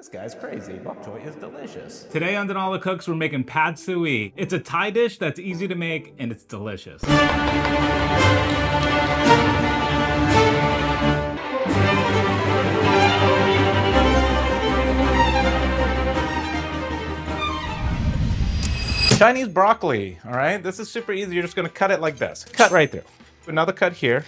This guy's crazy. Bok choy is delicious. Today on Denali Cooks, we're making pad suey. It's a Thai dish that's easy to make and it's delicious. Chinese broccoli, all right? This is super easy. You're just gonna cut it like this. Cut right through. Another cut here.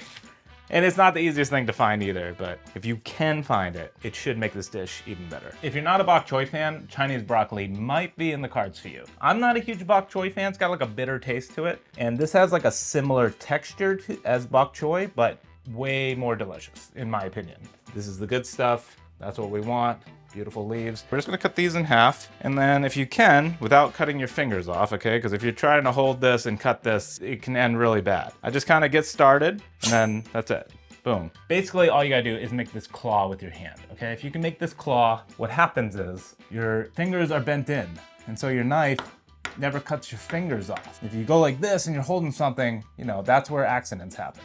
And it's not the easiest thing to find either, but if you can find it, it should make this dish even better. If you're not a bok choy fan, Chinese broccoli might be in the cards for you. I'm not a huge bok choy fan. It's got like a bitter taste to it. And this has like a similar texture as bok choy, but way more delicious, in my opinion. This is the good stuff. That's what we want. Beautiful leaves. We're just gonna cut these in half. And then if you can, without cutting your fingers off, okay? Because if you're trying to hold this and cut this, it can end really bad. I just kind of get started and then that's it. Boom. Basically, all you gotta do is make this claw with your hand, okay? If you can make this claw, what happens is your fingers are bent in. And so your knife never cuts your fingers off. If you go like this and you're holding something, you know, that's where accidents happen.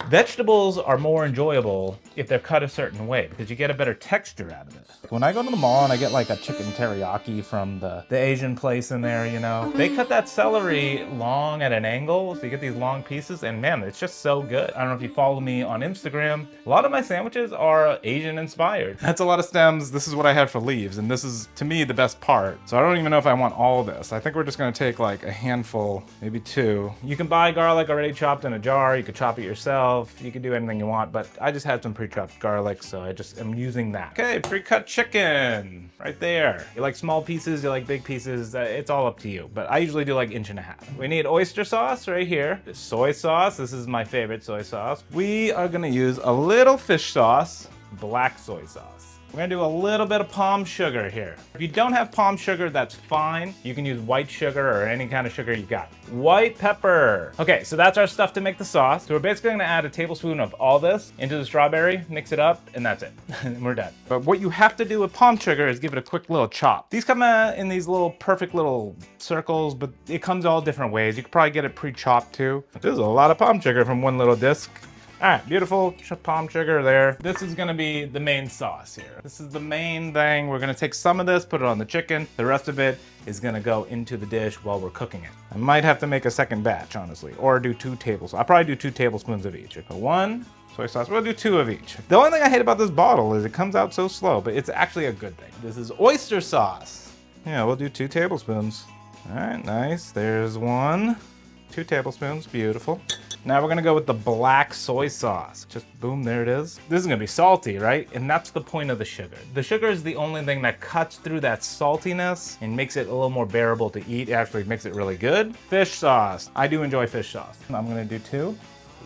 Vegetables are more enjoyable if they're cut a certain way because you get a better texture out of it. When I go to the mall and I get like a chicken teriyaki from the Asian place in there, you know, they cut that celery long at an angle, so you get these long pieces, and man, it's just so good. I don't know if you follow me on Instagram. A lot of my sandwiches are Asian inspired. That's a lot of stems. This is what I had for leaves, and this is, to me, the best part. So I don't even know if I want all of this. I think we're just gonna take like a handful, maybe two. You can buy garlic already chopped in a jar. You could chop it yourself. You can do anything you want, but I just had some pre-chopped garlic, so I just am using that. Okay, pre-cut chicken, right there. You like small pieces, you like big pieces, it's all up to you, but I usually do like 1.5 inches. We need oyster sauce right here. This soy sauce, this is my favorite soy sauce. We are gonna use a little fish sauce, black soy sauce. We're gonna do a little bit of palm sugar here. If you don't have palm sugar, that's fine. You can use white sugar or any kind of sugar you got. White pepper. Okay, so that's our stuff to make the sauce. So we're basically gonna add a tablespoon of all this into the strawberry, mix it up, and that's it. And we're done. But what you have to do with palm sugar is give it a quick little chop. These come in these little perfect little circles, but it comes all different ways. You could probably get it pre-chopped too. This is a lot of palm sugar from one little disc. All right, beautiful palm sugar there. This is gonna be the main sauce here. This is the main thing. We're gonna take some of this, put it on the chicken. The rest of it is gonna go into the dish while we're cooking it. I might have to make a second batch, honestly, or do 2 tablespoons. I'll probably do 2 tablespoons of each. Okay, 1 soy sauce, we'll do 2 of each. The only thing I hate about this bottle is it comes out so slow, but it's actually a good thing. This is oyster sauce. Yeah, we'll do 2 tablespoons. All right, nice, there's 1. 2 tablespoons, beautiful. Now we're gonna go with the black soy sauce. Just boom, there it is. This is gonna be salty, right? And that's the point of the sugar. The sugar is the only thing that cuts through that saltiness and makes it a little more bearable to eat. It actually makes it really good. Fish sauce. I do enjoy fish sauce. I'm gonna do 2.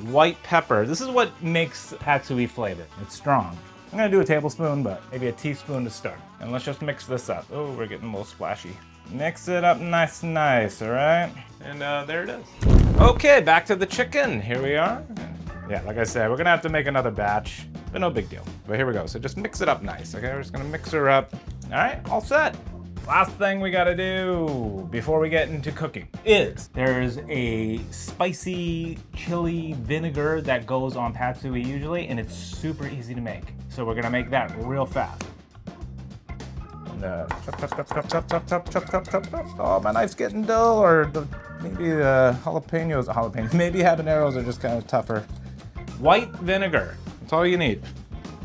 White pepper. This is what makes pad see ew flavor. It's strong. I'm gonna do a tablespoon, but maybe a teaspoon to start. And let's just mix this up. Oh, we're getting a little splashy. Mix it up nice, all right? And there it is. Okay, back to the chicken. Here we are. Yeah, like I said, we're gonna have to make another batch, but no big deal. But here we go. So just mix it up nice, okay? We're just gonna mix her up. All right, all set. Last thing we gotta do before we get into cooking is there's a spicy chili vinegar that goes on pad see ew usually, and it's super easy to make. So we're gonna make that real fast. Chop. Oh, my knife's getting dull, or maybe the jalapenos, maybe habaneros are just kind of tougher. White vinegar, that's all you need.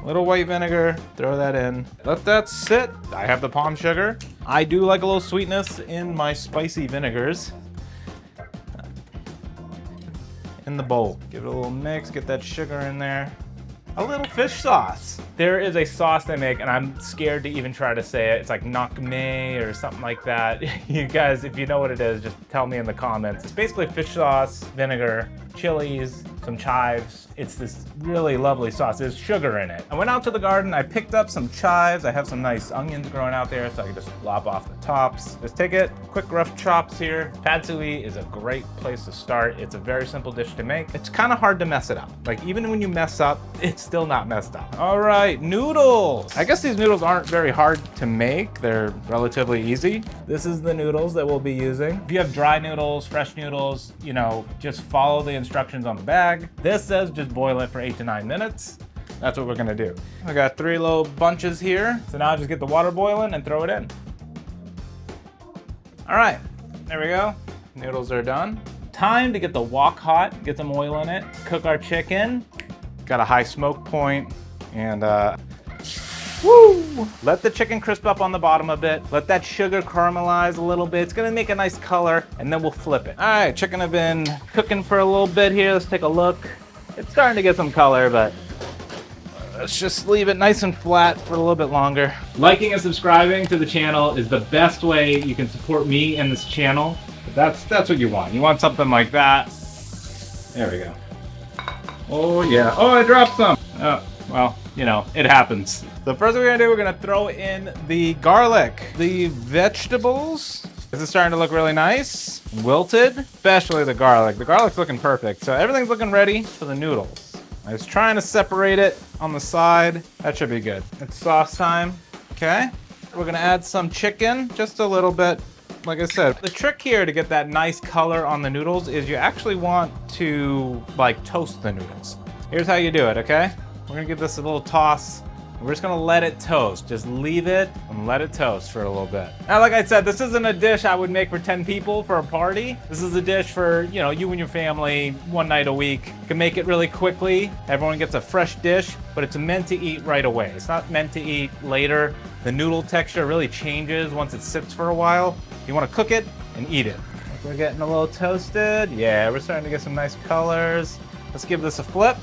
A little white vinegar, throw that in. Let that sit. I have the palm sugar. I do like a little sweetness in my spicy vinegars. In the bowl, give it a little mix, get that sugar in there. A little fish sauce. There is a sauce they make, and I'm scared to even try to say it. It's like nak me or something like that. You guys, if you know what it is, just tell me in the comments. It's basically fish sauce, vinegar, chilies, some chives. It's this really lovely sauce. There's sugar in it. I went out to the garden, I picked up some chives. I have some nice onions growing out there, so I can just lop off the tops. Just take it, quick rough chops here. Pad see ew is a great place to start. It's a very simple dish to make. It's kind of hard to mess it up. Like, even when you mess up, it's still not messed up. All right, noodles. I guess these noodles aren't very hard to make. They're relatively easy. This is the noodles that we'll be using. If you have dry noodles, fresh noodles, you know, just follow the instructions on the bag. This says just boil it for 8 to 9 minutes. That's what we're gonna do. I got 3 little bunches here. So now I just get the water boiling and throw it in. All right, there we go. Noodles are done. Time to get the wok hot, get some oil in it, cook our chicken. Got a high smoke point, and woo! Let the chicken crisp up on the bottom a bit. Let that sugar caramelize a little bit. It's gonna make a nice color, and then we'll flip it. All right, chicken have been cooking for a little bit here. Let's take a look. It's starting to get some color, but let's just leave it nice and flat for a little bit longer. Liking and subscribing to the channel is the best way you can support me and this channel. That's what you want. You want something like that. There we go. Oh yeah. Oh, I dropped some. Oh, well, you know, it happens. The first thing we're gonna do, we're gonna throw in the garlic. The vegetables. This is starting to look really nice. Wilted, especially the garlic. The garlic's looking perfect. So everything's looking ready for the noodles. I was trying to separate it on the side. That should be good. It's sauce time. Okay. We're gonna add some chicken, just a little bit. Like I said, the trick here to get that nice color on the noodles is you actually want to like toast the noodles. Here's how you do it, okay? We're gonna give this a little toss. We're just gonna let it toast. Just leave it and let it toast for a little bit. Now, like I said, this isn't a dish I would make for 10 people for a party. This is a dish for, you know, you and your family, one night a week. You can make it really quickly. Everyone gets a fresh dish, but it's meant to eat right away. It's not meant to eat later. The noodle texture really changes once it sits for a while. You wanna cook it and eat it. We're getting a little toasted. Yeah, we're starting to get some nice colors. Let's give this a flip.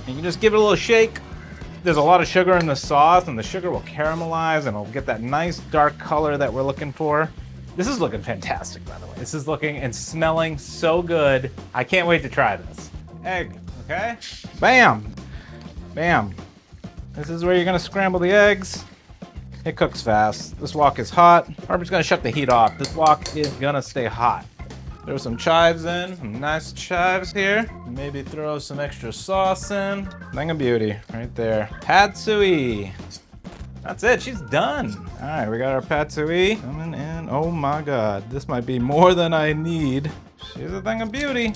You can just give it a little shake. There's a lot of sugar in the sauce, and the sugar will caramelize and it'll get that nice dark color that we're looking for. This is looking fantastic, by the way. This is looking and smelling so good. I can't wait to try this. Egg, okay? Bam, bam. This is where you're gonna scramble the eggs. It cooks fast. This wok is hot. I'm just gonna shut the heat off. This wok is gonna stay hot. Throw some chives in, some nice chives here. Maybe throw some extra sauce in. Thing of beauty, right there. Pad suey. That's it, she's done. All right, we got our pad suey coming in. Oh my God, this might be more than I need. She's a thing of beauty.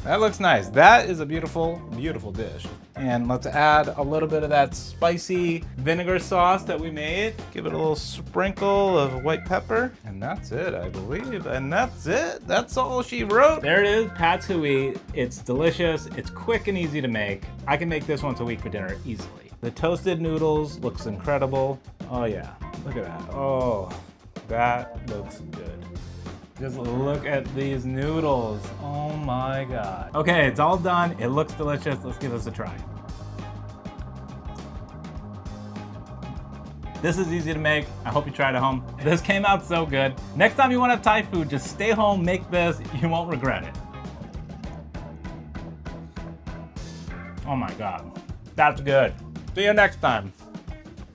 That looks nice. That is a beautiful, beautiful dish. And let's add a little bit of that spicy vinegar sauce that we made. Give it a little sprinkle of white pepper. And that's it, I believe. And that's it. That's all she wrote. There it is, pad suey. It's delicious. It's quick and easy to make. I can make this once a week for dinner easily. The toasted noodles looks incredible. Oh yeah, look at that. Oh, that looks good. Just look at these noodles. Oh my God. Okay, it's all done. It looks delicious. Let's give this a try. This is easy to make. I hope you try it at home. This came out so good. Next time you want to have Thai food, just stay home, make this. You won't regret it. Oh my God. That's good. See you next time.